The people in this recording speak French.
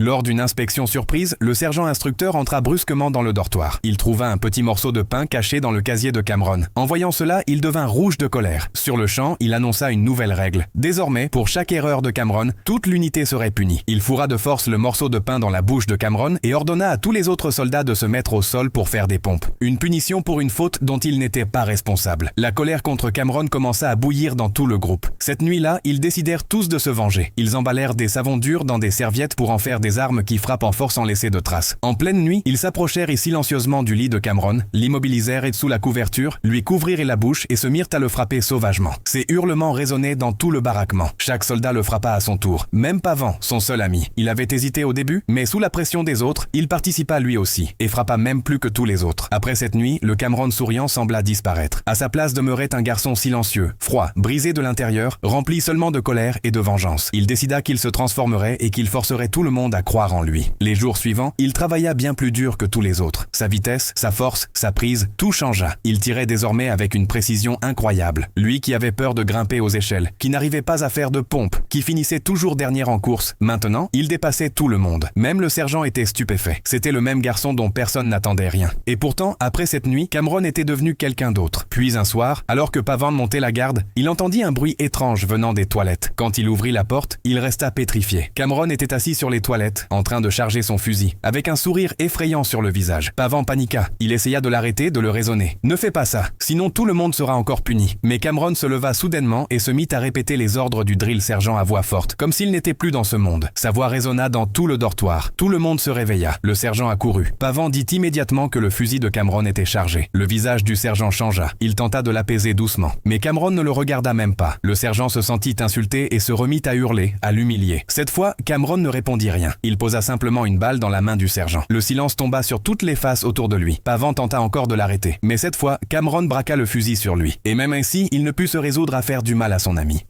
Lors d'une inspection surprise, le sergent instructeur entra brusquement dans le dortoir. Il trouva un petit morceau de pain caché dans le casier de Cameron. En voyant cela, il devint rouge de colère. Sur le champ, il annonça une nouvelle règle. Désormais, pour chaque erreur de Cameron, toute l'unité serait punie. Il fourra de force le morceau de pain dans la bouche de Cameron et ordonna à tous les autres soldats de se mettre au sol pour faire des pompes. Une punition pour une faute dont il n'était pas responsable. La colère contre Cameron commença à bouillir dans tout le groupe. Cette nuit-là, ils décidèrent tous de se venger. Ils emballèrent des savons durs dans des serviettes pour en faire des armes qui frappent en force sans laisser de traces. En pleine nuit, ils s'approchèrent silencieusement du lit de Cameron, l'immobilisèrent et sous la couverture, lui couvrirent la bouche et se mirent à le frapper sauvagement. Ses hurlements résonnaient dans tout le baraquement. Chaque soldat le frappa à son tour. Même Pavan, son seul ami. Il avait hésité au début, mais sous la pression des autres, il participa lui aussi, et frappa même plus que tous les autres. Après cette nuit, le Cameron souriant sembla disparaître. À sa place demeurait un garçon silencieux, froid, brisé de l'intérieur, rempli seulement de colère et de vengeance. Il décida qu'il se transformerait et qu'il forcerait tout le monde à croire en lui. Les jours suivants, il travailla bien plus dur que tous les autres. Sa vitesse, sa force, sa prise, tout changea. Il tirait désormais avec une précision incroyable. Lui qui avait peur de grimper aux échelles, qui n'arrivait pas à faire de pompe, qui finissait toujours dernier en course, maintenant, il dépassait tout le monde. Même le sergent était stupéfait. C'était le même garçon dont personne n'attendait rien. Et pourtant, après cette nuit, Cameron était devenu quelqu'un d'autre. Puis un soir, alors que Pavan montait la garde, il entendit un bruit étrange venant des toilettes. Quand il ouvrit la porte, il resta pétrifié. Cameron était assis sur les toilettes, en train de charger son fusil, avec un sourire effrayant sur le visage. Pavan paniqua. Il essaya de l'arrêter, de le raisonner. « Ne fais pas ça, sinon tout le monde sera encore puni. » Mais Cameron se leva soudainement et se mit à répéter les ordres du drill sergent à voix forte, comme s'il n'était plus dans ce monde. Sa voix résonna dans tout le dortoir. Tout le monde se réveilla. Le sergent accourut. Pavan dit immédiatement que le fusil de Cameron était chargé. Le visage du sergent changea. Il tenta de l'apaiser doucement. Mais Cameron ne le regarda même pas. Le sergent se sentit insulté et se remit à hurler, à l'humilier. Cette fois, Cameron ne répondit rien. Il posa simplement une balle dans la main du sergent. Le silence tomba sur toutes les faces autour de lui. Pavan tenta encore de l'arrêter. Mais cette fois, Cameron braqua le fusil sur lui. Et même ainsi, il ne put se résoudre à faire du mal à son ami.